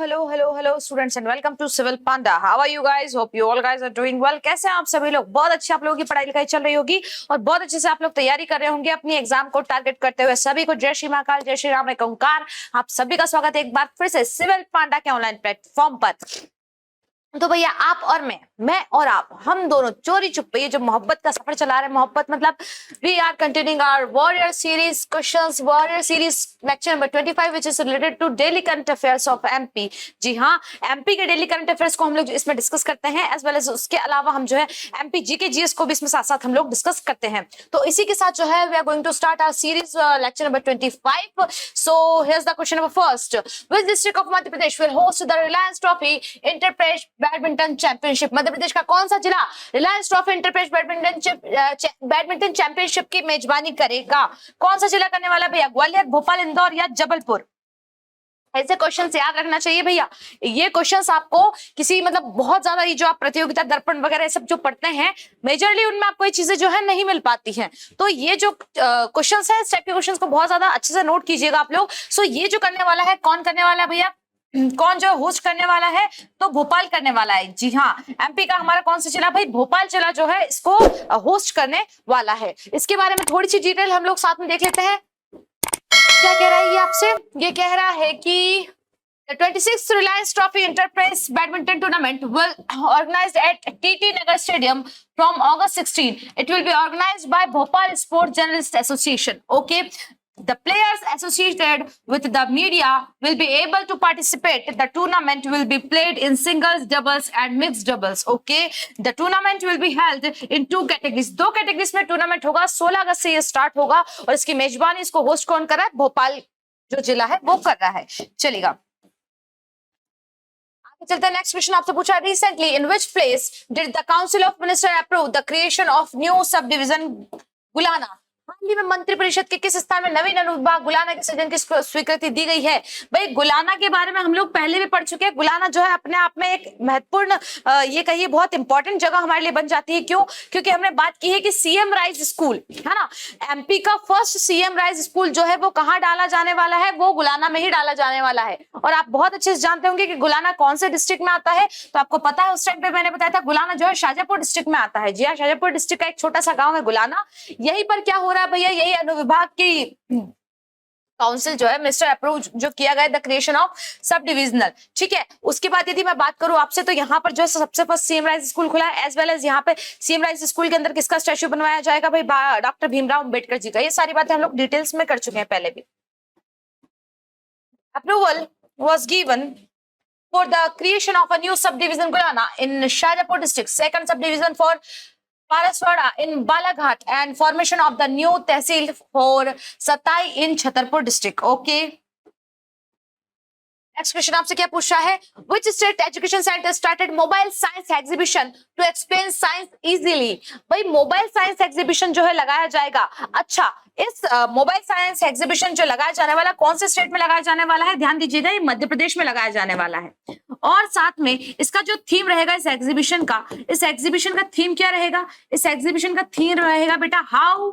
hello, students, and welcome to Civil Panda. How are you guys? Hope you all guys are doing well. कैसे हैं आप सभी लोग? बहुत अच्छे आप लोगों की पढ़ाई लिखाई चल रही होगी और बहुत अच्छे से आप लोग तैयारी कर रहे होंगे अपनी एग्जाम को टारगेट करते हुए। सभी को जय श्री महाकाल, जय श्री राम, एक ओंकार। आप सभी का स्वागत है एक बार फिर से सिविल पांडा के ऑनलाइन प्लेटफॉर्म पर। तो भैया आप और मैं और आप, हम दोनों चोरी चुप्पे ये जो मोहब्बत का सफर चला रहे हैं, मोहब्बत मतलब we are continuing our warrior series questions, warrior series lecture number 25 which is related to daily current affairs of MP. जी हाँ, एमपी के डेली करंट अफेयर्स को हम लोग इसमें डिस्कस करते हैं, एज वेल एज उसके अलावा हम जो है एमपी जीके जीएस को भी इसमें साथ साथ हम लोग डिस्कस करते हैं। तो इसी के साथ जो है we are going to start our series lecture number 25। So here's the question number first, which district of Madhya Pradesh will host the Reliance trophy इंटरप्रदेश बैडमिंटन चैंपियनशिप? मध्य प्रदेश का कौन सा जिला रिलायंस ट्रॉफी इंटरप्रदेश बैडमिंटन चैंपियनशिप की मेजबानी करेगा? कौन सा जिला करने वाला भैया? ग्वालियर, भोपाल, इंदौर या जबलपुर? ऐसे क्वेश्चंस याद रखना चाहिए भैया। ये क्वेश्चंस आपको किसी मतलब बहुत ज्यादा ये जो आप प्रतियोगिता दर्पण वगैरह सब जो पढ़ते हैं मेजरली उनमें आपको ये चीजें जो है नहीं मिल पाती हैं। तो ये जो क्वेश्चंस है इस टाइप के क्वेश्चंस को बहुत ज्यादा अच्छे से नोट कीजिएगा आप लोग। सो ये जो करने वाला है, कौन करने वाला है भैया? कौन जो होस्ट करने वाला है? तो भोपाल करने वाला है। जी हाँ, एमपी का हमारा कौन सा जिला भाई? भोपाल जिला जो है इसको होस्ट करने वाला है। इसके बारे में थोड़ी सी डिटेल हम लोग साथ में देख लेते हैं। क्या कह रहा है ये आपसे? ये कह रहा है कि The 26th Reliance Trophy Enterprise Badminton Tournament will organized at TT Nagar Stadium from August 16. It will be organized by Bhopal Sports Journalists Association. Okay. The players associated with the media will be able to participate. The tournament will be played in singles, doubles and mixed doubles. Okay. The tournament will be held in two categories. दो categories में tournament होगा। 16 अगस्त से ये start होगा और इसकी मेजबानी इसको host कौन कर रहा है? भोपाल जो जिला है वो कर रहा है। चलेगा, चलते हैं। नेक्स्ट क्वेश्चन आपसे पूछा, recently in which place did the council of minister approve the creation of new subdivision Gulana? हाल ही में मंत्री परिषद के किस स्थान में नवीन अनुविभाग गुलाना के सृजन की स्वीकृति दी गई है? भाई गुलाना के बारे में हम लोग पहले भी पढ़ चुके हैं। गुलाना जो है अपने आप में एक महत्वपूर्ण ये कहिए बहुत इंपॉर्टेंट जगह हमारे लिए बन जाती है। क्यों? क्योंकि हमने बात की है कि सीएम राइज स्कूल है ना, एमपी का फर्स्ट सीएम राइज स्कूल जो है वो कहाँ डाला जाने वाला है? वो गुलाना में ही डाला जाने वाला है। और आप बहुत अच्छे से जानते होंगे कि गुलाना कौन से डिस्ट्रिक्ट में आता है। तो आपको पता है उस टाइम पे मैंने बताया था गुलाना जो है शाजापुर डिस्ट्रिक्ट में आता है। जी हाँ, शाजापुर डिस्ट्रिक्ट का एक छोटा सा गाँव है गुलाना। यहीं पर क्या हो रहा है भैया? यही अनुविभाग की काउंसिल जो है मिनिस्टर अप्रूव जो किया गया the creation of sub divisional. ठीक है, उसके बाद यदि मैं बात करूं आपसे तो यहाँ पर जो है सबसे फर्स्ट सीएम राइज स्कूल खुला है, एज वेल एज यहाँ पे सीएम राइज स्कूल के अंदर किसका स्टैच्यू बनवाया जाएगा भाई? डॉक्टर भीमराव अंबेडकर जी का। ये सारी बातें हम लोग डिटेल्स में कर चुके हैं पहले भी। Approval was given for the creation of a new subdivision Gulana in Shajapur district, second subdivision for Paraswada in Balaghat and formation of the new tehsil for Satai in Chhatarpur district. Okay. Next question आपसे क्या पूछ रहा है? Which state education center started mobile science exhibition to explain science easily? भाई mobile science exhibition जो है लगाया जाएगा। अच्छा, इस मोबाइल साइंस एग्जीबिशन जो लगाया जाने वाला कौन से स्टेट में लगाया जाने वाला है? ध्यान दीजिएगा, ये मध्य प्रदेश में लगाया जाने वाला है। और साथ में इसका जो थीम रहेगा इस एग्जीबिशन का थीम क्या रहेगा? इस एग्जीबिशन का थीम रहेगा बेटा how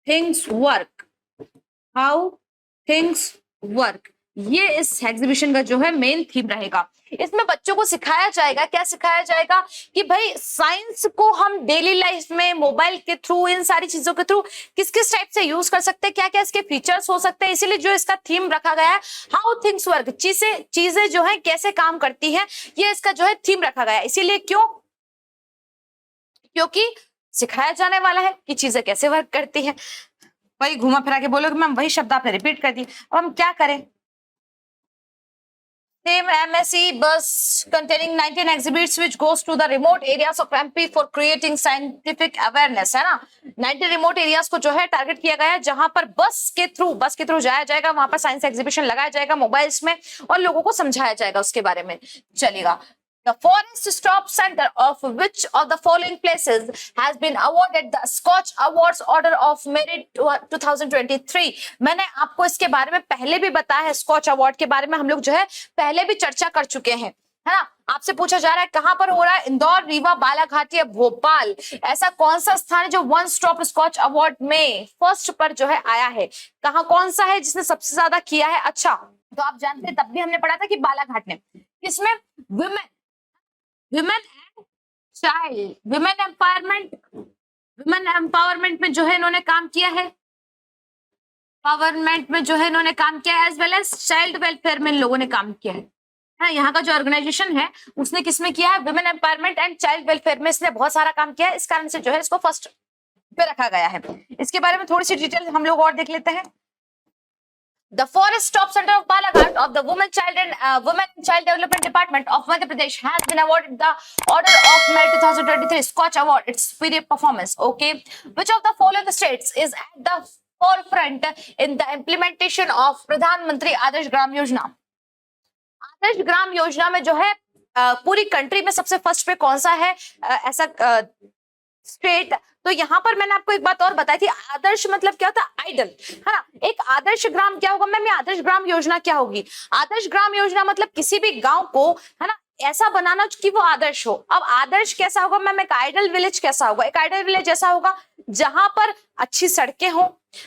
things work. How things work, ये इस एग्जीबिशन का जो है मेन थीम रहेगा। इसमें बच्चों को सिखाया जाएगा, क्या सिखाया जाएगा कि भाई साइंस को हम डेली लाइफ में मोबाइल के थ्रू, इन सारी चीजों के थ्रू किस किस टाइप से यूज कर सकते हैं, क्या क्या इसके फीचर्स हो सकते हैं। इसीलिए जो इसका थीम रखा गया है हाउ थिंग्स वर्क, चीजें जो है कैसे काम करती हैं, ये इसका जो है थीम रखा गया है। इसीलिए क्योंकि सिखाया जाने वाला है कि चीजें कैसे वर्क करती है। वही घुमा फिरा के बोलोगे मैम वही शब्द आपने रिपीट कर दी, अब हम क्या करें? Same MSC bus containing 19 exhibits which goes to the remote areas of MP for creating scientific awareness, है ना। 19 रिमोट एरियाज को जो है टारगेट किया गया है जहां पर बस के थ्रू जाया जाएगा, वहां पर साइंस एग्जीबिशन लगाया जाएगा मोबाइल्स में और लोगों को समझाया जाएगा उसके बारे में। चलेगा। The Forest Stop Center of which of the following places has been awarded the Scotch Awards Order of Merit 2023? मैंने आपको इसके बारे में पहले भी बताया है, स्कॉच अवार्ड के बारे में हम लोग जो है पहले भी चर्चा कर चुके हैं, है ना। आपसे पूछा जा रहा है कहां पर हो रहा है? इंदौर, रीवा, बालाघाट या भोपाल? ऐसा कौन सा स्थान है जो वन स्टॉप स्कॉच अवार्ड में फर्स्ट पर जो है आया है? कहां कौन सा है जिसने सबसे ज्यादा किया है? अच्छा, तो आप जानते हैं तब भी हमने पढ़ा था कि बालाघाट ने किसमें women women and child women empowerment में जो है इन्होंने काम किया है, पावरमेंट में जो है इन्होंने काम किया है, as well as child welfare में इन लोगों ने काम किया है। यहाँ का जो ऑर्गेनाइजेशन है उसने किसमें किया है, women empowerment and child welfare में इसने बहुत सारा काम किया है, इस कारण से जो है इसको फर्स्ट पे रखा गया है। इसके बारे में थोड़ी सी डिटेल हम लोग और देख लेते हैं। The Forest Top Center of Balaghat of the Women and Child Development Department of Madhya Pradesh has been awarded the Order of Merit 2023 Scotch Award. Its superior performance. Okay, which of the following states is at the forefront in the implementation of Pradhan Mantri Adarsh Gram Yojana? आदर्श ग्राम योजना में जो है पूरी country में सबसे first पे कौन सा है ऐसा स्टेट? तो यहाँ पर मैंने आपको एक बात और बताई थी, आदर्श मतलब क्या होता है, आइडल, है ना। एक आदर्श ग्राम क्या होगा मैम, ये आदर्श ग्राम योजना क्या होगी? आदर्श ग्राम योजना मतलब किसी भी गांव को, है ना, ऐसा बनाना कि वो आदर्श हो। अब आदर्श कैसा होगा मैम, एक आइडल विलेज कैसा होगा? एक आइडल विलेज ऐसा होगा जहां पर अच्छी सड़कें हो,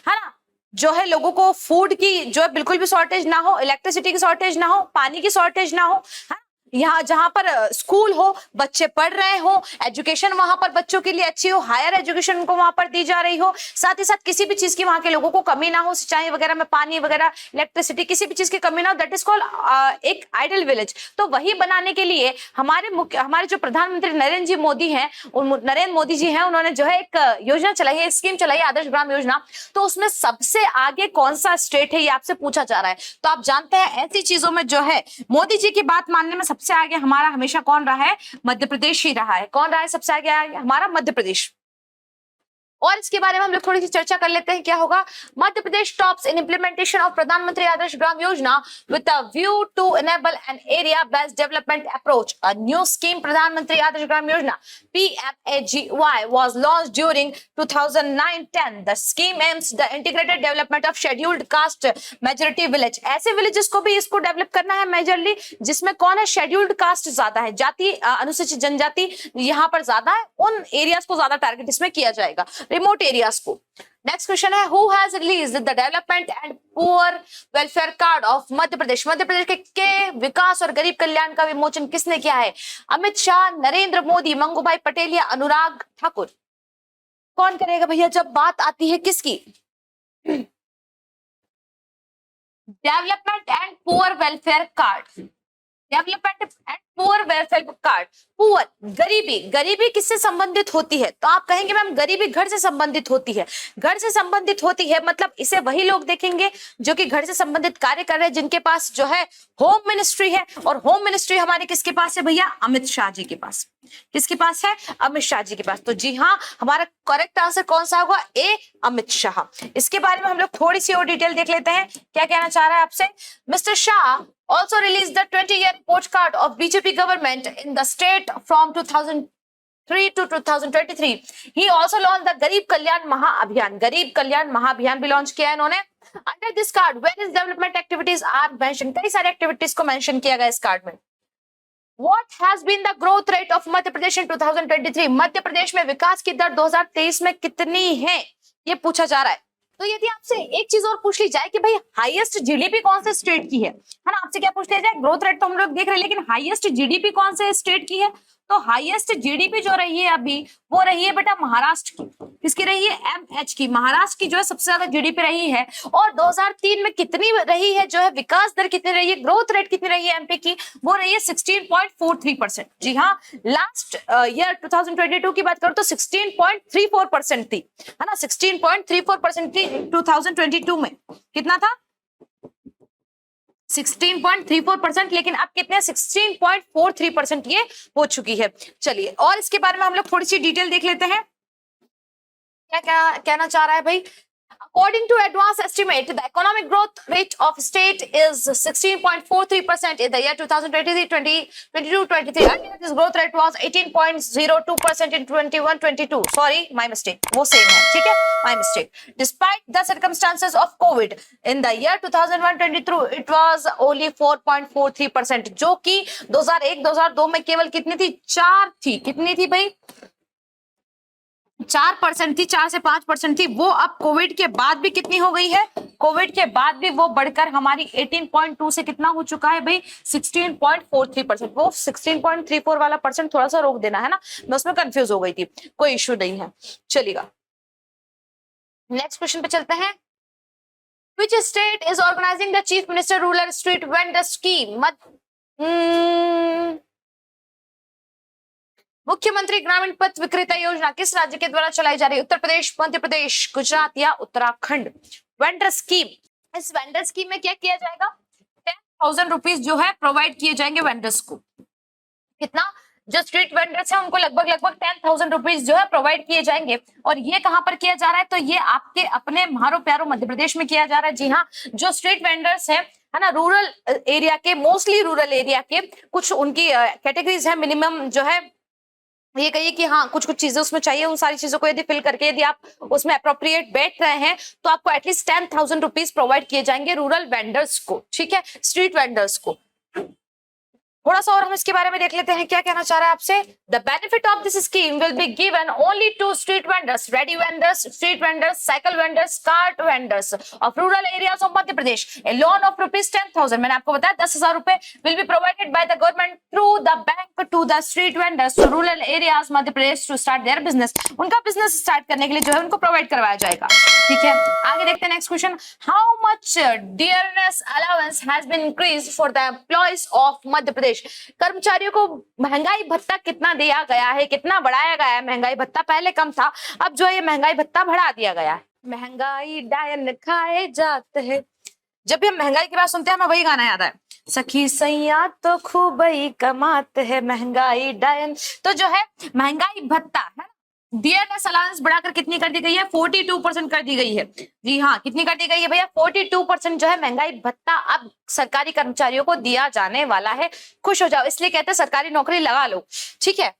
है ना, जो है लोगों को फूड की जो है बिल्कुल भी शॉर्टेज ना हो, इलेक्ट्रिसिटी की शॉर्टेज ना हो, पानी की शॉर्टेज ना हो, है, यहाँ जहां पर स्कूल हो, बच्चे पढ़ रहे हो, एजुकेशन वहां पर बच्चों के लिए अच्छी हो, हायर एजुकेशन उनको वहां पर दी जा रही हो, साथ ही साथ किसी भी चीज की वहां के लोगों को कमी ना हो, सिंचाई वगैरह में, पानी वगैरह, इलेक्ट्रिसिटी, किसी भी चीज की कमी ना हो, दैट इज कॉल्ड एक आइडल विलेज। तो वही बनाने के लिए हमारे जो प्रधानमंत्री नरेंद्र मोदी जी हैं, उन्होंने जो है एक योजना चलाई है, स्कीम चलाई है, आदर्श ग्राम योजना। तो उसमें सबसे आगे कौन सा स्टेट है ये आपसे पूछा जा रहा है। तो आप जानते हैं ऐसी चीजों में जो है मोदी जी की बात मानने में सबसे आगे हमारा हमेशा कौन रहा है, मध्य प्रदेश ही रहा है। कौन रहा है सबसे आगे? हमारा मध्य प्रदेश। और इसके बारे में हम लोग थोड़ी सी चर्चा कर लेते हैं क्या होगा। Madhya Pradesh tops in implementation of Pradhan Mantri Adarsh Gram Yojana with a view to enable an area based development approach. A new scheme Pradhan Mantri Adarsh Gram योजना PMAGY was launched during 2009-10. The scheme aims the integrated development of scheduled caste majority village. ऐसे villages को भी इसको develop करना है majorly जिसमें कौन है, शेड्यूल्ड कास्ट ज्यादा है, जाति अनुसूचित जनजाति यहाँ पर ज्यादा है, उन एरियाज को ज्यादा टारगेट इसमें किया जाएगा, रिमोट एरियाज को। नेक्स्ट क्वेश्चन है, who has released the development and poor welfare card of Madhya Pradesh? Madhya Pradesh के विकास और गरीब कल्याण का विमोचन किसने किया है? अमित शाह, नरेंद्र मोदी, मंगूभाई पटेल या अनुराग ठाकुर? कौन करेगा भैया जब बात आती है किसकी? Development and poor welfare card. Development and poor welfare card. Poor गरीबी किससे संबंधित होती है? तो आप कहेंगे मैम गरीबी घर से संबंधित होती है। घर से संबंधित होती है मतलब इसे वही लोग देखेंगे जो कि घर से संबंधित कार्य कर रहे हैं, जिनके पास जो है होम मिनिस्ट्री है। और होम मिनिस्ट्री हमारे किसके पास है भैया? अमित शाह जी के पास। किसके पास है? अमित शाह जी के पास। तो जी हाँ, हमारा करेक्ट आंसर कौन सा होगा? ए, अमित शाह। इसके बारे में हम लोग थोड़ी सी और डिटेल देख लेते हैं, क्या कहना चाह रहा है आपसे। Mister Shah also released the 20-year report card of BJP government in the state from 2003 to 2023. He also launched the गरीब कल्याण महाअभियान। गरीब कल्याण महाअभियान भी लॉन्च किया है इन्होंने। Under this card, various development activities are mentioned. कई सारे एक्टिविटीज को मेंशन किया गया इस कार्ड में। What has been the growth rate of Madhya Pradesh in 2023? Madhya Pradesh में विकास की दर 2023 में कितनी है, ये पूछा जा रहा है। तो यदि आपसे एक चीज और पूछ ली जाए कि भाई हाईएस्ट जीडीपी कौन से स्टेट की है ना, आपसे क्या पूछ लिया जाए, ग्रोथ रेट तो हम लोग देख रहे हैं लेकिन हाईएस्ट जीडीपी कौन से स्टेट की है? तो हाईएस्ट जीडीपी जो रही है अभी वो रही है बेटा महाराष्ट्र की। किसकी रही है? एमएच की। महाराष्ट्र की जो है सबसे ज्यादा जीडीपी रही है। और 2003 में कितनी रही है जो है विकास दर कितनी रही है, ग्रोथ रेट कितनी रही है एमपी की? वो रही है 16.43%। जी हाँ, लास्ट ईयर 2022 की बात करो तो 16.34% थी, है ना, 16.34% थी 2022 में। कितना था? 16.34%, लेकिन अब कितने? 16.43% ये हो चुकी है। चलिए और इसके बारे में हम लोग थोड़ी सी डिटेल देख लेते हैं, क्या कहना चाह रहा है भाई। According to advanced estimate, the economic growth rate of state is 16.43% in the year 2022-23. Earlier, this growth rate was 18.02% in 21-22. Sorry, my mistake. वो same है, ठीक है? My mistake. Despite the circumstances of COVID, in the year 2001-22, it was only 4.43%, जो कि 2001-2002 में केवल कितनी थी? 4 थी। कितनी थी भाई? 4% थी, 4 से 5% थी, वो अब कोविड के बाद भी कितनी हो गई है, कोविड के बाद भी वो बढ़कर हमारी 18.2 से कितना हो चुका है भाई, 16.43%। वो 16.34 वाला परसेंट थोड़ा सा रोक देना है ना, मैं उसमें कंफ्यूज हो गई थी, कोई इश्यू नहीं है, चलिएगा नेक्स्ट क्वेश्चन पे चलते हैं। Which state is organizing the Chief Minister Rural Street Vendor Scheme? मुख्यमंत्री ग्रामीण पथ विक्रेता योजना किस राज्य के द्वारा चलाई जा रही है? उत्तर प्रदेश, मध्य प्रदेश, गुजरात या उत्तराखंड? वेंडर स्कीम, इस वेंडर स्कीम में क्या किया जाएगा, 10,000 रुपीज जो है प्रोवाइड किए जाएंगे वेंडर्स को। कितना, जो स्ट्रीट वेंडर्स हैं उनको लगभग 10,000 रुपीज जो है प्रोवाइड किए जाएंगे। और ये कहां पर किया जा रहा है, तो ये आपके अपने मारो प्यारो मध्य प्रदेश में किया जा रहा है। जी हाँ, जो स्ट्रीट वेंडर्स हैं है ना, रूरल एरिया के, मोस्टली रूरल एरिया के, कुछ उनकी कैटेगरीज है, मिनिमम जो है ये कहिए कि हाँ कुछ कुछ चीजें उसमें चाहिए, उन सारी चीजों को यदि फिल करके यदि आप उसमें अप्रोप्रिएट बैठ रहे हैं तो आपको एटलीस्ट 10,000 रुपीज प्रोवाइड किए जाएंगे रूरल वेंडर्स को, ठीक है, स्ट्रीट वेंडर्स को। थोड़ा सा और हम इसके बारे में देख लेते हैं, क्या कहना चाह रहा है आपसे। The benefit of this scheme will be given only to street vendors, रेडी vendors, street vendors, cycle vendors, cart vendors of rural areas of Madhya Pradesh. A loan of ₹10,000, मैंने आपको बताया 10,000 रुपए will be provided by the government through the bank to the street vendors to rural areas Madhya Pradesh to start their business. उनका business start करने के लिए जो है उनको प्रोवाइड करवाया जाएगा, ठीक है। आगे देखते हैं next question. How much dearness allowance has been increased for the employees of Madhya Pradesh? कर्मचारियों को महंगाई भत्ता कितना दिया गया है, कितना बढ़ाया गया है? महंगाई भत्ता पहले कम था, अब जो है ये महंगाई भत्ता बढ़ा दिया गया है। महंगाई डायन खाए जाते हैं, जब भी हम महंगाई की बात सुनते हैं हमें वही गाना याद है, सखी सैया तो खूब ही कमाते हैं महंगाई डायन। तो जो है महंगाई भत्ता है, डियरनेस अलाउंस बढ़ाकर कितनी कर दी गई है, 42% कर दी गई है। जी हाँ, कितनी कर दी गई है भैया, 42% जो है महंगाई भत्ता अब सरकारी कर्मचारियों को दिया जाने वाला है। खुश हो जाओ, इसलिए कहते हैं सरकारी नौकरी लगा लो, ठीक है,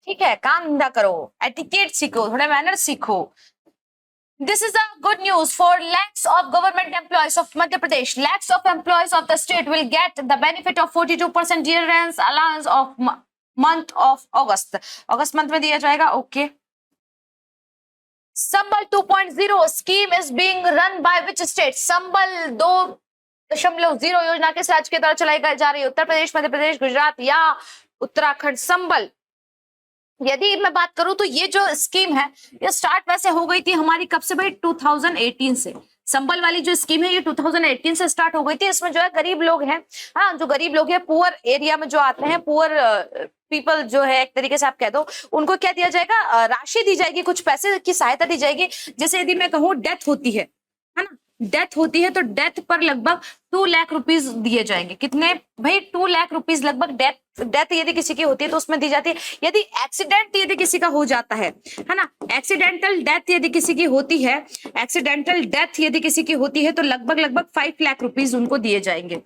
ठीक है, काम धंधा करो, एटिकेट सीखो, थोड़ा मैनर्स सीखो। This is a good news for lakhs of government employees of Madhya Pradesh. Lakhs of employees of the state will get the benefit of 42% dearness allowance of month of August. August month में दिया जाएगा, okay. Sambal 2.0 scheme is being run by which state? संबल 2.0 योजना किस राज्य के द्वारा चलाई जा रही है? उत्तर प्रदेश, मध्य प्रदेश, गुजरात या उत्तराखंड? संबल, यदि मैं बात करूं तो ये जो स्कीम है ये स्टार्ट वैसे हो गई थी हमारी कब से भाई, 2018 से। संबल वाली जो स्कीम है ये 2018 से स्टार्ट हो गई थी। इसमें जो है गरीब लोग हैं, हाँ जो गरीब लोग हैं, पुअर एरिया में जो आते हैं, पुअर पीपल जो है एक तरीके से आप कह दो, उनको क्या दिया जाएगा, राशि दी जाएगी, कुछ पैसे की सहायता दी जाएगी। जैसे यदि मैं कहूँ डेथ होती है ना, डेथ होती है तो डेथ पर लगभग 2 लाख रुपीज दिए जाएंगे। कितने भाई, 2 लाख रुपीज लगभग डेथ यदि किसी की होती है तो उसमें दी जाती है। यदि एक्सीडेंट यदि किसी का हो जाता है ना, एक्सीडेंटल डेथ यदि किसी की होती है, एक्सीडेंटल डेथ यदि किसी की होती है तो लगभग 5 लाख रुपीज उनको दिए जाएंगे।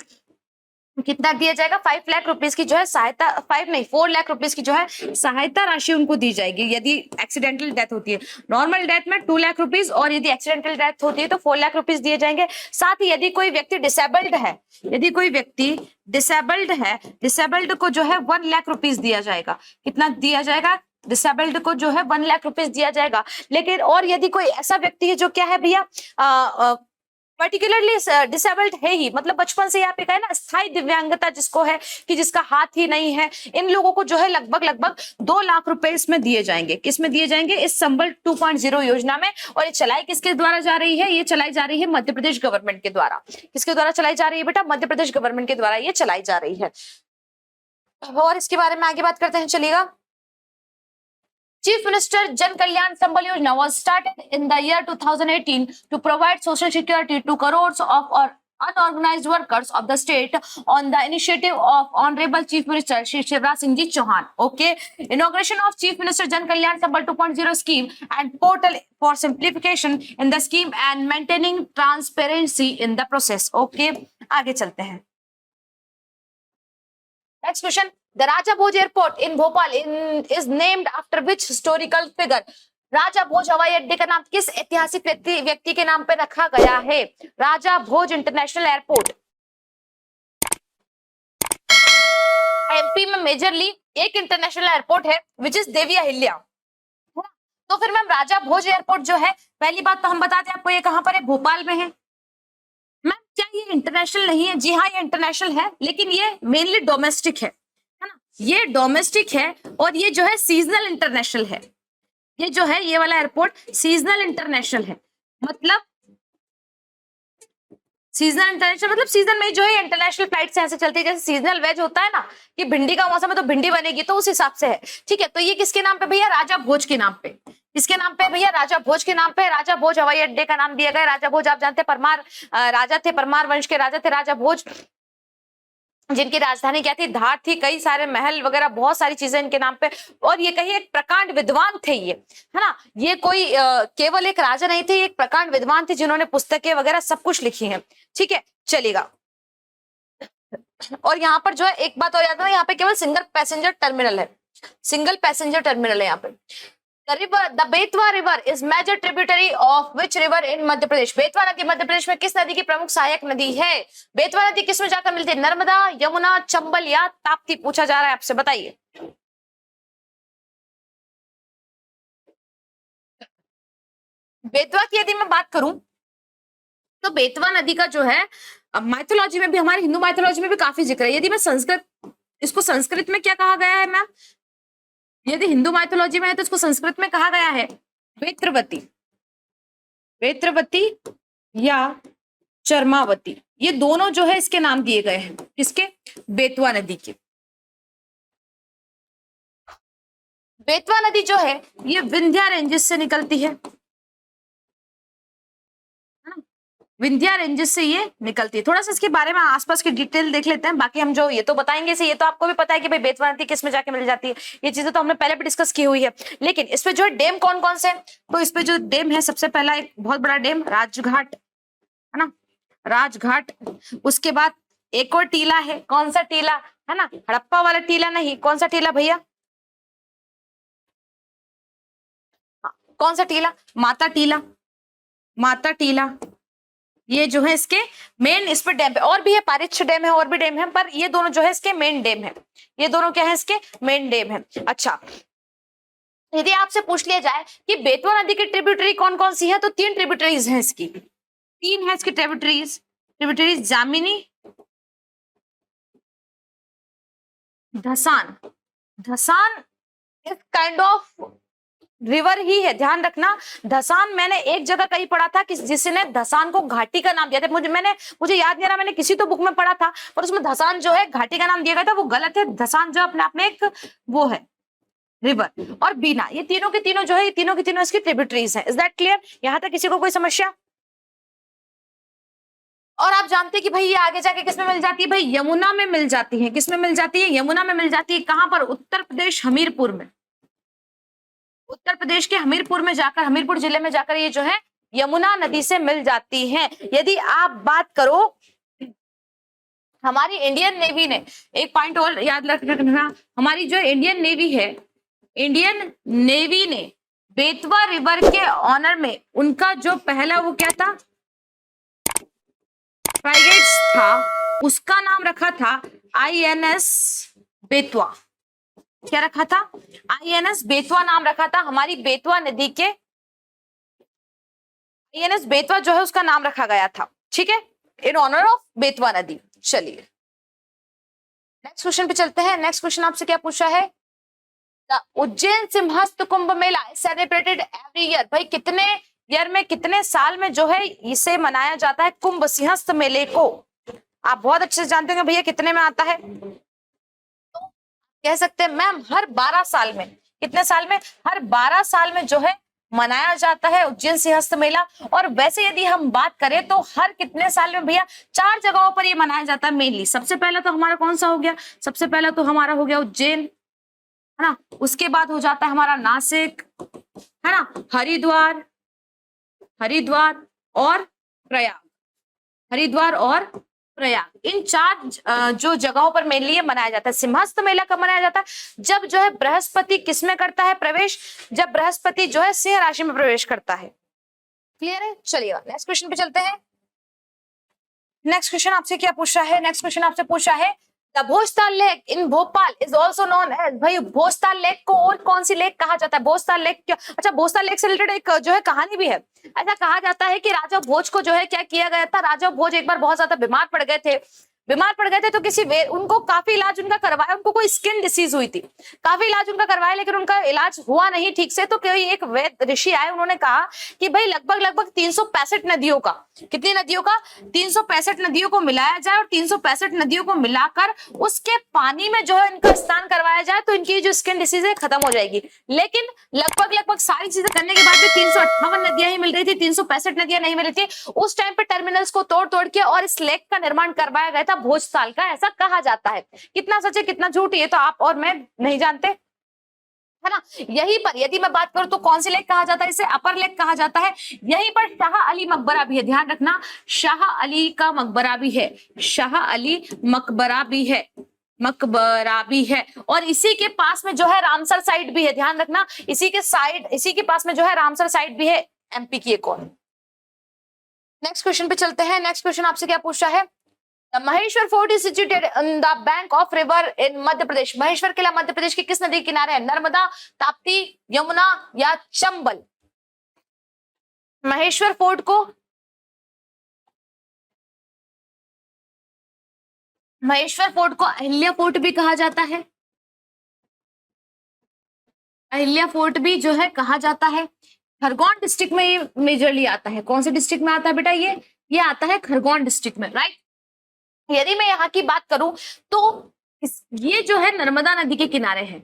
कितना दिया जाएगा, 5 लाख रुपीज की जो है सहायता, 5 नहीं 4 लाख रुपीज की जो है सहायता राशि उनको दी जाएगी यदि एक्सीडेंटल डेथ होती है। नॉर्मल डेथ में 2 लाख रुपीज और यदि एक्सीडेंटल डेथ होती है तो 4 लाख रुपीज दिए जाएंगे। साथ ही यदि कोई व्यक्ति डिसेबल्ड है, यदि कोई व्यक्ति डिसेबल्ड है, डिसेबल्ड को जो है 1 लाख रुपीज दिया जाएगा। कितना दिया जाएगा, डिसेबल्ड को जो है 1 लाख रुपीज दिया जाएगा। लेकिन और यदि कोई ऐसा व्यक्ति है जो क्या है भैया, पर्टिकुलरली डिसेबल्ड है ही, मतलब बचपन से यहाँ पे कहा है ना, स्थायी दिव्यांगता जिसको है कि जिसका हाथ ही नहीं है, इन लोगों को जो है लगभग 2 लाख रुपए इसमें दिए जाएंगे। किसमें दिए जाएंगे, इस संबल 2.0 योजना में। और ये चलाई किसके द्वारा जा रही है, ये चलाई जा रही है मध्य प्रदेश गवर्नमेंट के द्वारा। किसके द्वारा चलाई जा रही है बेटा, मध्य प्रदेश गवर्नमेंट के द्वारा ये चलाई जा रही है। और इसके बारे में आगे बात करते हैं, चलिएगा। Chief Minister Jan Kalyan Sambal Yojana was started in the year 2018 to provide social security to crores of unorganized workers of the state on the initiative of Honorable Chief Minister Shri Shivraj Singh Ji Chauhan. Okay, inauguration of Chief Minister Jan Kalyan Sambal 2.0 scheme and portal for simplification in the scheme and maintaining transparency in the process. Okay, आगे चलते हैं। Next question. The Raja Bhoj Airport in Bhopal is named after which historical figure? राजा भोज हवाई अड्डे का नाम किस ऐतिहासिक व्यक्ति के नाम पे रखा गया है? राजा भोज इंटरनेशनल एयरपोर्ट एमपी में मेजरली एक इंटरनेशनल एयरपोर्ट है विच इज देवी अहिल्या। तो फिर मैम राजा भोज एयरपोर्ट जो है, पहली बात तो हम बताते हैं आपको ये कहाँ पर है, भोपाल में है। मैम क्या ये इंटरनेशनल नहीं है? जी हाँ, ये इंटरनेशनल है, लेकिन ये मेनली डोमेस्टिक है ना, ये डोमेस्टिक है और ये जो है सीजनल इंटरनेशनल है। ये जो है ये वाला एयरपोर्ट सीजनल इंटरनेशनल है, मतलब सीजनल इंटरनेशनल मतलब सीजन में जो है इंटरनेशनल फ्लाइट्स ऐसे चलती है, जैसे सीजनल वेज होता है ना कि भिंडी का मौसम है तो भिंडी बनेगी, तो उस हिसाब से है। ठीक है, तो ये किसके नाम पे भैया? राजा भोज के नाम पे। किसके नाम पे भैया? राजा भोज के नाम पे। राजा भोज हवाई अड्डे का नाम दिया गया। राजा भोज आप जानते हैं परमार राजा थे, परमार वंश के राजा थे राजा भोज, जिनकी राजधानी क्या थी? धार थी। कई सारे महल वगैरह बहुत सारी चीजें इनके नाम पे, और ये कहीं एक प्रकांड विद्वान थे ये, है ना। ये कोई केवल एक राजा नहीं थे, एक प्रकांड विद्वान थे जिन्होंने पुस्तकें वगैरह सब कुछ लिखी है। ठीक है, चलेगा। और यहाँ पर जो है एक बात और याद रखना, यहाँ पे केवल सिंगल पैसेंजर टर्मिनल है, सिंगल पैसेंजर टर्मिनल है यहाँ पे। The Betwa river is major tributary of which river in Madhya Pradesh? Betwa नदी मध्य प्रदेश में किस नदी की प्रमुख सहायक नदी है? बेतवा नदी किस में जाकर मिलती है? नर्मदा, यमुना, चंबल या ताप्ती? पूछा जा रहा है आपसे, बताइए। बेतवा की यदि मैं बात करूं तो बेतवा नदी का जो है माइथोलॉजी में भी, हमारे हिंदू माइथोलॉजी में भी काफी जिक्र है। यदि मैं संस्कृत, इसको संस्कृत में क्या कहा गया है मैम? यदि हिंदू माइथोलॉजी में है तो इसको संस्कृत में कहा गया है वेत्रवती, वेत्रवती या चर्मावती। ये दोनों जो है इसके नाम दिए गए हैं, किसके? बेतवा नदी के। बेतवा नदी जो है ये विंध्या रेंजेस से निकलती है ना, विंध्या रेंजेस से ये निकलती है। थोड़ा सा इसके बारे में आसपास की डिटेल देख लेते हैं, बाकी हम जो ये तो बताएंगे से, ये तो आपको भी पता है कि भाई बेतवा नदी किस में जाके मिल जाती है, ये चीजें तो हमने पहले भी डिस्कस की हुई है। लेकिन इस पे जो है डेम कौन कौन से, तो इस पे जो डेम है, सबसे पहला एक बहुत बड़ा डेम राजघाट, है ना, राजघाट। उसके बाद एक और टीला है, कौन सा टीला? है ना, हड़प्पा वाला टीला नहीं, कौन सा टीला भैया? कौन सा टीला? माता टीला, माता टीला। ये जो है इसके मेन, इस पर डैम है, और भी है, पारिच्छ डैम है, और भी डैम है, पर ये दोनों जो है इसके मेन डैम है। ये दोनों क्या है? इसके मेन डैम है। अच्छा, यदि आपसे पूछ लिया जाए कि बेतवा नदी की ट्रिब्यूटरी कौन कौन सी है, तो 3 ट्रिब्यूटरीज हैं इसकी, 3 है इसकी ट्रिब्यूटरीज। ट्रिब्यूटरीज जामिनी, धसान। धसान इस काइंड ऑफ रिवर ही है, ध्यान रखना। धसान मैंने एक जगह कहीं पढ़ा था कि जिसने धसान को घाटी का नाम दिया था, मुझे याद नहीं आ रहा, मैंने किसी तो बुक में पढ़ा था, पर उसमें धसान जो है घाटी का नाम दिया गया था, वो गलत है। धसान जो अपने आप में एक वो है रिवर। और बीना, ये तीनों के तीनों जो है, ये तीनों की तीनों इसकी ट्रिब्यूटरीज हैं। Is that clear? यहां तक किसी को कोई समस्या? और आप जानते हैं कि भाई ये आगे जाके किसमें मिल जाती है? भाई यमुना में मिल जाती है। किसमें मिल जाती है? यमुना में मिल जाती है। कहां पर? उत्तर प्रदेश, हमीरपुर में। उत्तर प्रदेश के हमीरपुर में जाकर, हमीरपुर जिले में जाकर ये जो है यमुना नदी से मिल जाती है। यदि आप बात करो, हमारी इंडियन नेवी ने एक पॉइंट और याद रखना, हमारी जो इंडियन नेवी है, इंडियन नेवी ने बेतवा रिवर के ऑनर में उनका जो पहला वो क्या था, फ्राइगेट्स था, उसका नाम रखा था INS बेतवा। क्या रखा था? INS बेतवा नाम रखा था। हमारी बेतवा नदी के INS बेतवा जो है उसका नाम रखा गया था, ठीक है, इन ऑनर ऑफ बेतवा नदी। चलिए नेक्स्ट क्वेश्चन पे चलते हैं। नेक्स्ट क्वेश्चन आपसे क्या पूछा है? Ujjain Simhastha Kumbh Mela celebrated every year. भाई कितने ईयर में, कितने साल में जो है इसे मनाया जाता है कुंभ सिंहस्थ मेले को? आप बहुत अच्छे से जानते होंगे भैया कितने में आता है, तो कह सकते हैं मैम हर 12 साल में। कितने साल में? हर 12 साल में जो है मनाया जाता है उज्जैन सिंहस्थ मेला। और वैसे यदि हम बात करें तो हर कितने साल में भैया? 4 जगहों पर ये मनाया जाता है मेनली। सबसे पहला तो हमारा कौन सा हो गया? सबसे पहला तो हमारा हो गया उज्जैन, है ना। उसके बाद हो जाता है हमारा नासिक, है ना, हरिद्वार, हरिद्वार और प्रयाग, हरिद्वार और प्रयाग। इन 4 जो जगहों पर मेनली मनाया जाता है। सिंहस्थ मेला कब मनाया जाता है? जब जो है बृहस्पति किसमें करता है प्रवेश? जब बृहस्पति जो है सिंह राशि में प्रवेश करता है। क्लियर है? चलिए नेक्स्ट क्वेश्चन पे चलते हैं। नेक्स्ट क्वेश्चन आपसे क्या पूछा है? नेक्स्ट क्वेश्चन आपसे पूछा है the Bhojtal lake in Bhopal is also known as, भाई भोजताल लेक को और कौन सी लेक कहा जाता है? भोजताल लेक क्यों? अच्छा, भोजताल लेक से रिलेटेड एक जो है कहानी भी है। ऐसा कहा जाता है कि राजा भोज को जो है क्या किया गया था, राजा भोज एक बार बहुत ज्यादा बीमार पड़ गए थे। बीमार पड़ गए थे तो उनको काफी इलाज उनका करवाया, उनको कोई स्किन डिसीज हुई थी, काफी इलाज उनका करवाया लेकिन उनका इलाज हुआ नहीं ठीक से। तो कोई एक वैद्य ऋषि आए, उन्होंने कहा कि भाई लगभग लगभग 365 नदियों का, कितनी नदियों का, 365 नदियों को मिलाया जाए और 365 नदियों को मिलाकर उसके पानी में जो है इनका स्नान करवाया जाए तो इनकी जो स्किन डिसीज है खत्म हो जाएगी। लेकिन लगभग लगभग सारी चीजें करने के बाद भी 358 नदियां ही मिल रही थी, 365 नदियां नहीं मिल रही थी। उस टाइम पे टर्मिनल्स को तोड़ तोड़ के और इस लेक का निर्माण करवाया गया था भोजताल का, ऐसा कहा जाता है। कितना सच है कितना झूठ ये तो आप और मैं नहीं जानते, है ना। यहीं पर यदि मैं बात करूं तो कौन सी लेक कहा जाता है? इसे अपर लेक कहा जाता है। यहीं पर शाह अली मकबरा भी है, ध्यान रखना, शाह अली का मकबरा भी है, शाह अली मकबरा भी है, मकबरा भी है। और इसी के पास में जो है रामसर साइट भी है, ध्यान रखना, इसी के पास में जो है रामसर साइट भी है, एमपी की एक और। नेक्स्ट क्वेश्चन पे चलते हैं। नेक्स्ट क्वेश्चन आपसे क्या पूछा है? The Maheshwar fort is situated in the bank of river in Madhya Pradesh. Maheshwar किला मध्य प्रदेश के किस नदी के किनारे है? नर्मदा, ताप्ती, यमुना या चंबल? महेश्वर फोर्ट को, महेश्वर फोर्ट को अहिल्या फोर्ट भी कहा जाता है, अहिल्या फोर्ट भी जो है कहा जाता है। खरगोन डिस्ट्रिक्ट में ये मेजरली आता है। कौन से डिस्ट्रिक्ट में आता है बेटा? ये आता है खरगोन डिस्ट्रिक्ट में, राइट। यदि मैं यहाँ की बात करूं तो ये जो है नर्मदा नदी के किनारे है।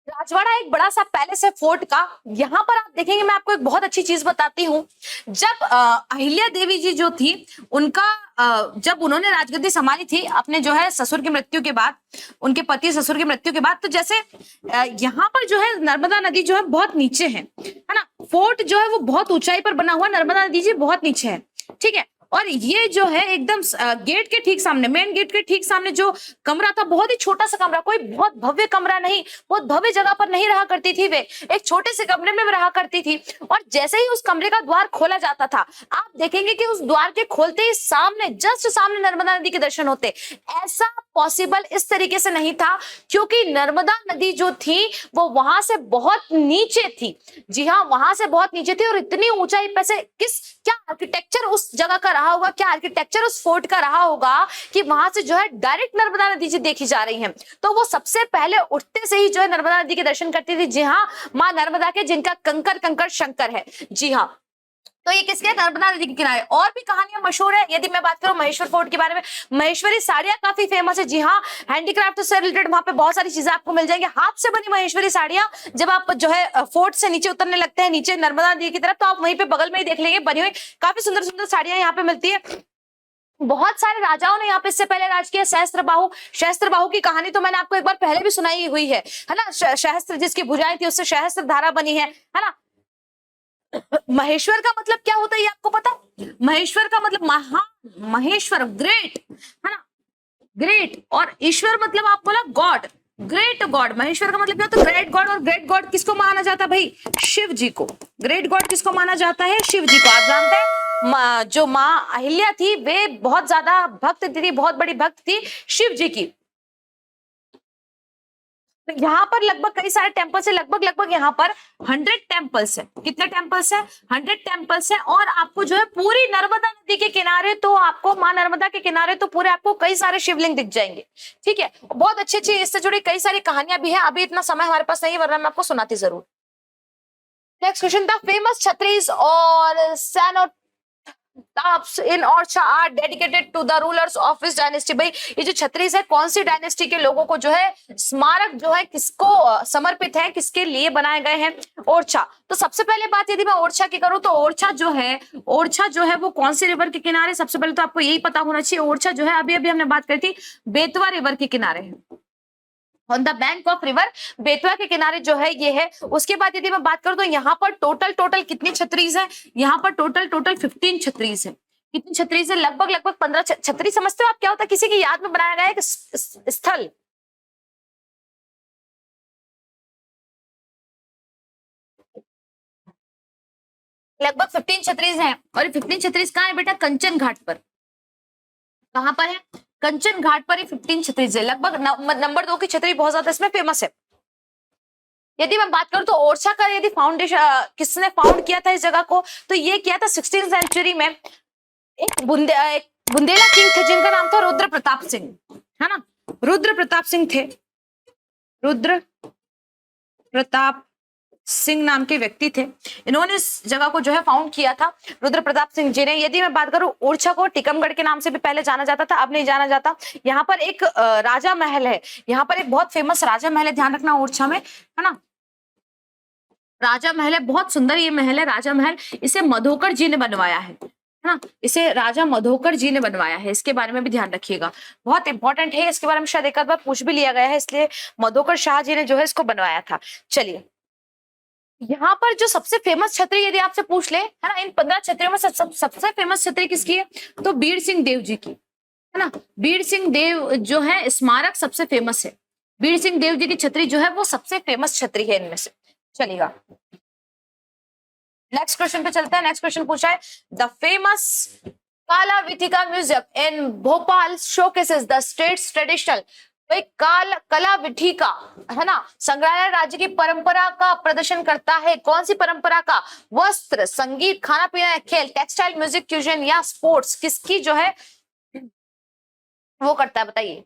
राजवाड़ा एक बड़ा सा पैलेस है फोर्ट का। यहाँ पर आप देखेंगे, मैं आपको एक बहुत अच्छी चीज बताती हूँ। जब अहिल्या देवी जी जो थी उनका जब उन्होंने राजगद्दी संभाली थी अपने जो है ससुर की मृत्यु के बाद, उनके पति ससुर की मृत्यु के बाद, तो जैसे यहाँ पर जो है नर्मदा नदी जो है बहुत नीचे है ना। फोर्ट जो है वो बहुत ऊंचाई पर बना हुआ, नर्मदा नदी जी बहुत नीचे है, ठीक है। और ये जो है एकदम गेट के ठीक सामने, मेन गेट के ठीक सामने जो कमरा था, बहुत ही छोटा सा कमरा, कोई बहुत भव्य कमरा नहीं, बहुत भव्य जगह पर नहीं रहा करती थी वे, एक छोटे से कमरे में रहा करती थी। और जैसे ही उस कमरे का द्वार खोला जाता था, आप देखेंगे कि उस द्वार के खोलते ही सामने, जस्ट सामने नर्मदा नदी के दर्शन होते। ऐसा पॉसिबल इस तरीके से नहीं था क्योंकि नर्मदा नदी जो थी वो वहां से बहुत नीचे थी। जी हाँ, वहां से बहुत नीचे थी और इतनी ऊंचाई पे से क्या आर्किटेक्चर उस जगह का रहा होगा, क्या आर्किटेक्चर उस फोर्ट का रहा होगा कि वहां से जो है डायरेक्ट नर्मदा नदी जी देखी जा रही है। तो वो सबसे पहले उठते से ही जो है नर्मदा नदी के दर्शन करती थी। जी हाँ, माँ नर्मदा के, जिनका कंकर कंकर शंकर है। जी हाँ, तो ये किसके? नर्मदा नदी के किनारे। और भी कहानियां मशहूर है। यदि मैं बात करूं महेश्वर फोर्ट के बारे में, महेश्वरी साड़ियां काफी फेमस है। जी हाँ, हैंडीक्राफ्ट से रिलेटेड वहां पे बहुत सारी चीजें आपको मिल जाएंगी, हाथ से बनी महेश्वरी साड़ियां। जब आप जो है फोर्ट से नीचे उतरने लगते हैं, नीचे नर्मदा नदी की तरफ, तो आप वहीं पे बगल में ही देख लेंगे बनी हुई काफी सुंदर सुंदर साड़ियां यहाँ पे मिलती है। बहुत सारे राजाओं ने यहाँ पे इससे पहले राज किया। सहस्त्रबाहु की कहानी तो मैंने आपको एक बार पहले भी सुनाई हुई है ना। सहस्त्र जिसकी भुजाएं थी उससे सहस्त्र धारा बनी है ना। महेश्वर का मतलब क्या होता है ये आपको पता है? महेश्वर का मतलब महान, महेश्वर ग्रेट, है ना, ग्रेट। और ईश्वर मतलब आप बोला गॉड, ग्रेट गॉड। महेश्वर का मतलब क्या होता है? Great God. और ग्रेट गॉड किसको माना जाता है भाई? शिव जी को। ग्रेट गॉड किसको माना जाता है? शिव जी को। आप जानते हैं जो माँ अहिल्या थी वे बहुत ज्यादा भक्त थी, बहुत बड़ी भक्त थी शिव जी की। तो यहाँ पर लगभग कई सारे टेम्पल्स है, लगभग लगभग यहाँ पर 100 टेम्पल्स है। कितने टेम्पल्स है? 100 टेम्पल्स है। और आपको जो है पूरी नर्मदा नदी के किनारे, तो आपको माँ नर्मदा के किनारे तो पूरे आपको कई सारे शिवलिंग दिख जाएंगे, ठीक है। बहुत अच्छी अच्छी इससे जुड़ी कई सारी कहानियां भी है। अभी इतना समय हमारे पास नहीं, वरना मैं आपको सुनाती जरूर। नेक्स्ट क्वेश्चन, द फेमस छत्रीस और इन Orcha are dedicated to the rulers of which dynasty। भाई ये जो छत्रीस है कौन सी डायनेस्टी के लोगों को जो है स्मारक जो है किसको समर्पित है, किसके लिए बनाए गए हैं? ओरछा। तो सबसे पहले बात यदि मैं ओरछा की करूं तो ओरछा जो है वो कौन सी रिवर के किनारे? सबसे पहले तो आपको यही पता होना चाहिए। ओरछा जो है अभी अभी हमने बात करी थी, बेतवा रिवर के किनारे है, on the bank of river Betwa के किनारे जो है ये है। उसके बाद यदि मैं बात करूं तो यहाँ पर टोटल कितनी छत्रीस है? यहाँ पर टोटल 15 छत्रीस है। कितनी छत्रीस है? लगभग लगभग 15 छतरी। समझते हो आप क्या होता है? किसी की याद में बनाया गया एक स्थल। लगभग 15 छत्रीस है। और 15 छत्रीस कहाँ है बेटा? कंचन घाट पर। कहां पर है? कंचन घाट पर 15 छतरी है। लगभग नंबर 2 की छतरी बहुत ज्यादा इसमें फेमस है। यदि मैं बात करूं तो ओरछा का यदि फाउंडेशन किसने फाउंड किया था इस जगह को, तो ये किया था 16th सेंचुरी में एक बुंदेला किंग थे जिनका नाम था रुद्र प्रताप सिंह, है ना। रुद्र प्रताप सिंह थे, रुद्र प्रताप सिंह नाम के व्यक्ति थे। इन्होंने इस जगह को जो है फाउंड किया था, रुद्र प्रताप सिंह जी ने। यदि मैं बात करूं ओरछा को टिकमगढ़ के नाम से भी पहले जाना जाता था, अब नहीं जाना जाता। यहाँ पर एक राजा महल है, यहाँ पर एक बहुत फेमस राजा महल है, ध्यान रखना ओरछा में, है ना। राजा महल है, बहुत सुंदर ये महल है राजा महल। इसे मधोकर जी ने बनवाया है ना, इसे राजा मधोकर जी ने बनवाया है। इसके बारे में भी ध्यान रखिएगा, बहुत इंपॉर्टेंट है। इसके बारे में शायद एक आध बार पूछ भी लिया गया है, इसलिए मधोकर शाह जी ने जो है इसको बनवाया था। चलिए, यहाँ पर जो सबसे फेमस छतरी यदि आपसे पूछ ले, है ना, इन 15 छतरियों में सबसे फेमस छतरी किसकी है, तो बीर सिंह देव जी की, है ना। बीर सिंह देव जो है स्मारक सबसे फेमस है। बीर सिंह देव जी की छतरी जो है वो सबसे फेमस छतरी है इनमें से। चलिएगा, नेक्स्ट क्वेश्चन पे चलते हैं। नेक्स्ट क्वेश्चन पूछा है, the famous Kala Vithika museum in Bhopal showcases the state's traditional. Kala Vithika, है ना, संग्रहालय राज्य की परंपरा का प्रदर्शन करता है। कौन सी परंपरा का? वस्त्र, संगीत, खाना पीना, खेल, टेक्सटाइल, म्यूजिक, क्यूजन या स्पोर्ट्स, किसकी जो है वो करता है, बताइए।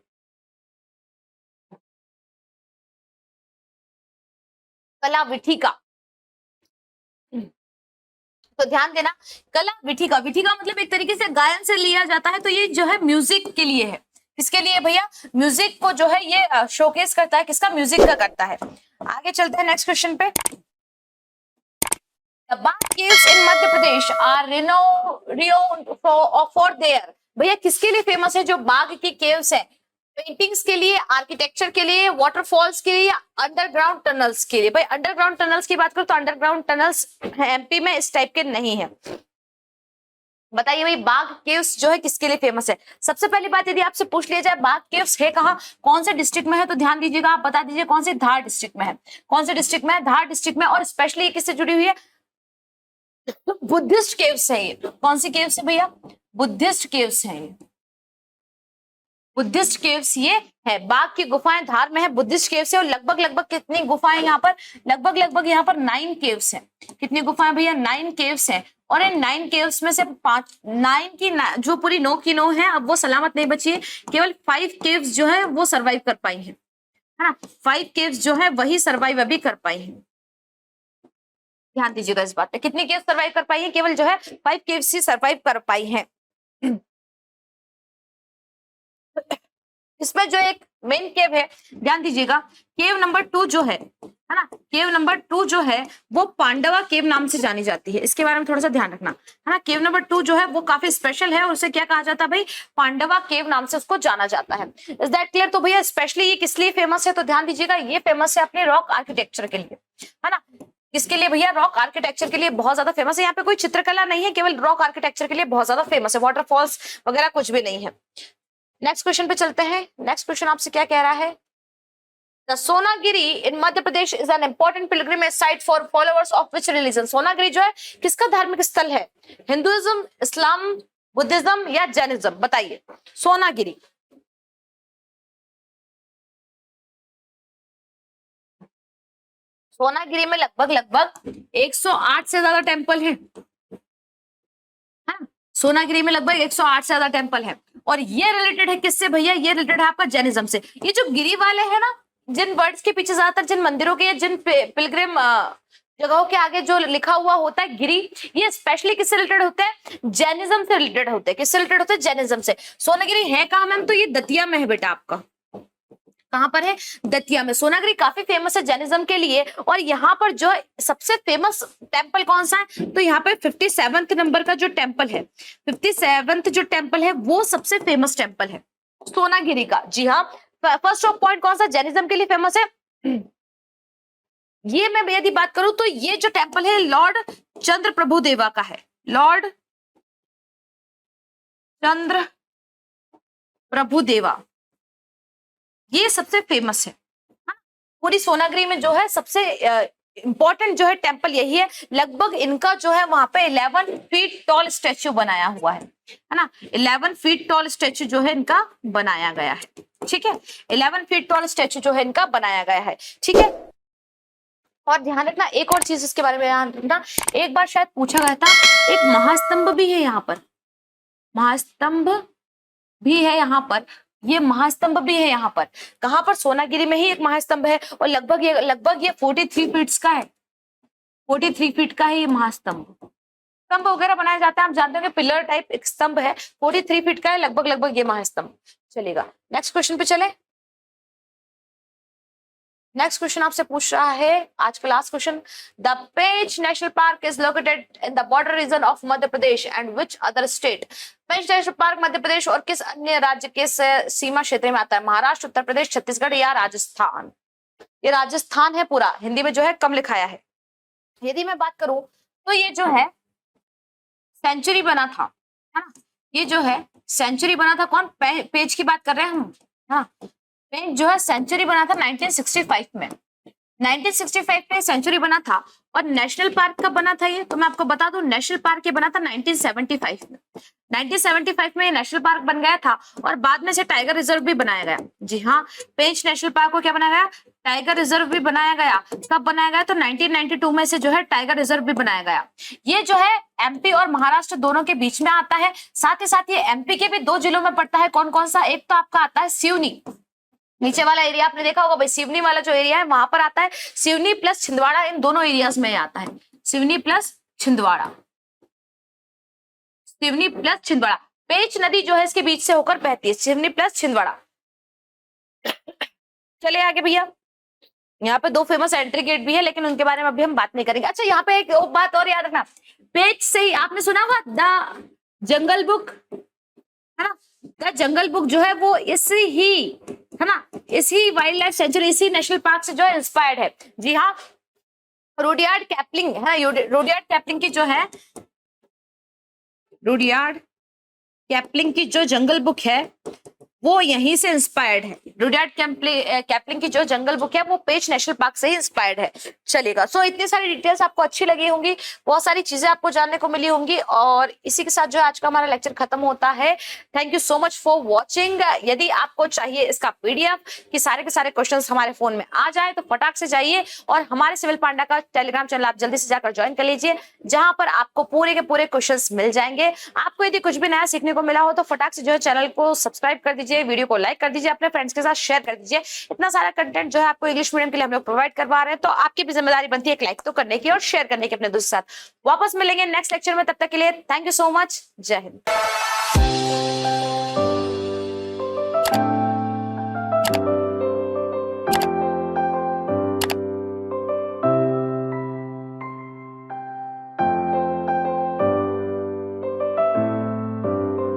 कला विथिका, तो ध्यान देना, कला विथिका, विथिका मतलब एक तरीके से गायन से लिया जाता है, तो ये जो है म्यूजिक के लिए है। किसके लिए भैया? म्यूजिक को जो है ये शोकेस करता है, किसका? म्यूजिक का करता है। आगे चलते हैं नेक्स्ट क्वेश्चन पे। The Bagh caves in Madhya Pradesh are renowned for their, भैया किसके लिए फेमस है? जो बाघ की केव्स है, पेंटिंग्स के लिए, आर्किटेक्चर के लिए, वाटरफॉल्स के लिए, अंडरग्राउंड टनल्स के लिए। भाई अंडरग्राउंड टनल्स की बात करो तो अंडरग्राउंड टनल्स एमपी में इस टाइप के नहीं है। बताइए भाई, बाघ केव्स जो है किसके लिए फेमस है? सबसे पहली बात यदि आपसे पूछ लिया जाए बाघ केव्स है कहाँ, कौन से डिस्ट्रिक्ट में है, तो ध्यान दीजिएगा, आप बता दीजिए कौन से। धार डिस्ट्रिक्ट में है। कौन से डिस्ट्रिक्ट में है? धार डिस्ट्रिक्ट में। और स्पेशली किससे जुड़ी हुई है? बुद्धिस्ट केव्स है ये। कौन सी केव्स है भैया? बुद्धिस्ट केव्स है ये। बुद्धिस्ट केव्स ये है। बाघ की गुफाएं धार में है, बुद्धिस्ट केव्स है। और लगभग कितनी गुफाएं यहाँ पर? लगभग यहाँ पर 9 केव्स हैं। कितनी गुफाएं भैया? 9 केव्स हैं। और इन 9 केव्स में से 9 की जो पूरी 9 की 9 है, अब वो सलामत नहीं बची है। केवल 5 केव्स जो है वो सरवाइव कर पाई है ना। 5 केव्स जो है वही सरवाइव अभी कर पाई है। ध्यान दीजिएगा इस बात पे। कितनी केव्स सरवाइव कर पाई है? केवल जो है 5 केव्स ही सरवाइव कर पाई हैं। इसमें जो एक मेन केव है, ध्यान दीजिएगा, केव नंबर 2 जो है ना, केव नंबर 2 जो है वो पांडवा केव नाम से जानी जाती है। इसके बारे में थोड़ा सा ध्यान रखना, है ना। केव नंबर 2 जो है वो काफी स्पेशल है और उसे क्या कहा जाता है भाई? पांडवा केव नाम से उसको जाना जाता है। Is that clear? तो भैया स्पेशली ये किस लिए फेमस है, तो ध्यान दीजिएगा, ये फेमस है अपने रॉक आर्किटेक्चर के लिए, है ना। किसके लिए भैया? रॉक आर्किटेक्चर के लिए बहुत ज्यादा फेमस है। यहाँ पे कोई चित्रकला नहीं है, केवल रॉक आर्किटेक्चर के लिए बहुत ज्यादा फेमस है। वाटरफॉल्स वगैरह कुछ भी नहीं है। नेक्स्ट क्वेश्चन पे चलते हैं। नेक्स्ट क्वेश्चन आपसे क्या कह रहा है? The Sonagiri in Madhya Pradesh is an important pilgrimage site for followers of which religion. Sonagiri जो है किसका धार्मिक स्थल है? हिंदुइज्म, इस्लाम, बुद्धिज्म या जैनिज्म, बताइए। सोनागिरी, सोनागिरी में लगभग 108 से ज्यादा टेम्पल है। सोनागिरी में लगभग 108 से ज्यादा टेम्पल है। और ये रिलेटेड है किससे भैया? ये रिलेटेड है आपका जैनिज्म से। ये जो गिरी वाले हैं ना, जिन वर्ड्स के पीछे ज्यादातर जिन मंदिरों के या जिन पिलग्रिम जगहों के आगे जो लिखा हुआ होता है गिरी, ये स्पेशली किससे रिलेटेड होते हैं? जैनिज्म से रिलेटेड होते हैं। किससे रिलेटेड होते हैं? जैनिज्म से। सोनागिरी है कहाँ मैम? तो ये दतिया में है बेटा आपका। कहां पर है? दतिया में। सोनागिरी काफी फेमस है जैनिज्म के लिए। और यहाँ पर जो सबसे फेमस टेम्पल कौन सा है? तो यहाँ पे 57th नंबर का जो टेम्पल है, 57th जो टेम्पल है वो सबसे फेमस टेम्पल है सोनागिरी का। जी हाँ, फर्स्ट ऑफ पॉइंट कौन सा जैनिज्म के लिए फेमस है? ये मैं यदि बात करूं तो ये जो टेम्पल है लॉर्ड चंद्र प्रभु देवा का है। लॉर्ड चंद्र प्रभु देवा, ये सबसे फेमस है। पूरी सोनागिरी में जो है सबसे इंपॉर्टेंट जो है टेम्पल यही है। लगभग इनका जो है वहां पे 11 फीट टॉल स्टैच्यू बनाया हुआ है। है ना। 11 फीट टॉल स्टैचू जो है इनका बनाया गया है, ठीक है। 11 फीट टॉल स्टैचू जो है इनका बनाया गया है, ठीक है। और ध्यान रखना एक और चीज इसके बारे में ध्यान रखना, एक बार शायद पूछा गया था, एक महास्तंभ भी है यहाँ पर, महास्तंभ भी है यहाँ पर, ये महास्तंभ भी है यहाँ पर, कहाँ पर, सोनागिरी में ही एक महास्तंभ है, और लगभग ये 43 फीट का है, 43 फीट का है ये महास्तंभ। स्तंभ वगैरह बनाए जाते हैं, आप जानते होंगे पिलर टाइप एक स्तंभ है, 43 फीट का है लगभग ये महास्तंभ। चलेगा नेक्स्ट क्वेश्चन पे चले। नेक्स्ट क्वेश्चन आपसे पूछ रहा है आज का last question, the Pench national park is located in the border region of Madhya Pradesh and which other state. Pench national park Madhya Pradesh और किस अन्य राज्य के सीमा क्षेत्र में आता है, महाराष्ट्र, उत्तर प्रदेश, छत्तीसगढ़ या राजस्थान। ये राजस्थान है पूरा, हिंदी में जो है कम लिखाया है। यदि मैं बात करूं तो ये जो है सेंचुरी बना था, है ना, ये जो है सेंचुरी बना था, कौन, पेज की बात कर रहे हैं हम, हाँ, पेज जो है सेंचुरी बना था 1965 में, 1965 में सेंचुरी बना था। और नेशनल पार्क कब बना था ये, तो मैं आपको बता दूं, नेशनल पार्क ये बना था 1975 में, 1975 में ये नेशनल पार्क बन गया था, और बाद में से टाइगर रिजर्व भी बनाया गया। जी हाँ, पेंच नेशनल पार्क को क्या बनाया गया, टाइगर रिजर्व भी बनाया गया। कब बनाया गया, तो 1992 में से जो है टाइगर रिजर्व भी बनाया गया। ये जो है एमपी और महाराष्ट्र दोनों के बीच में आता है, साथ ही साथ ये एमपी के भी 2 जिलों में पड़ता है, कौन कौन सा, एक तो आपका आता है सिवनी, नीचे वाला एरिया आपने देखा होगा भाई, सिवनी वाला जो एरिया है वहां पर आता है, सिवनी प्लस छिंदवाड़ा, इन दोनों एरियाज में आता है, सिवनी प्लस छिंदवाड़ा, सिवनी प्लस छिंदवाड़ा। पेंच नदी जो है इसके बीच से होकर बहती है, सिवनी प्लस छिंदवाड़ा। चलिए आगे भैया, यहाँ पे 2 फेमस एंट्री गेट भी है, लेकिन उनके बारे में अभी हम बात नहीं करेंगे। अच्छा यहाँ पे एक बात और याद रखना, पेंच से ही आपने सुना होगा द जंगल बुक, है ना, द जंगल बुक जो है वो इसी ही, है ना, इसी वाइल्ड लाइफ सेंचुरी, इसी नेशनल पार्क से जो है इंस्पायर्ड है। जी हाँ, रुडयार्ड कैपलिंग है ना, रुडयार्ड कैपलिंग की जो है, रुडयार्ड कैपलिंग की जो जंगल बुक है वो यहीं से इंस्पायर्ड है। रुडयार्ड कैपलिंग की जो जंगल बुक है वो पेंच नेशनल पार्क से ही इंस्पायर्ड है। चलेगा, सो इतनी सारी डिटेल्स आपको अच्छी लगी होंगी, बहुत सारी चीजें आपको जानने को मिली होंगी, और इसी के साथ जो आज का हमारा लेक्चर खत्म होता है। Thank you so much for watching. यदि आपको चाहिए इसका पीडीएफ कि सारे के सारे क्वेश्चन हमारे फोन में आ जाए तो फटाक से जाइए और हमारे सिविल पांडा का टेलीग्राम चैनल आप जल्दी से जाकर ज्वाइन कर लीजिए, जहां पर आपको पूरे के पूरे क्वेश्चन मिल जाएंगे। आपको यदि कुछ भी नया सीखने को मिला हो तो फटाक से जो है चैनल को सब्सक्राइब कर दीजिए, वीडियो को लाइक कर दीजिए, अपने फ्रेंड्स के साथ शेयर कर दीजिए। इतना सारा कंटेंट जो है आपको इंग्लिश मीडियम के लिए हम लोग प्रोवाइड करवा रहे हैं, तो आपकी भी जिम्मेदारी बनती है एक लाइक तो करने की और शेयर करने की अपने दोस्तों के साथ। वापस मिलेंगे नेक्स्ट लेक्चर में, तब तक के लिए थैंक यू सो मच, जय हिंद।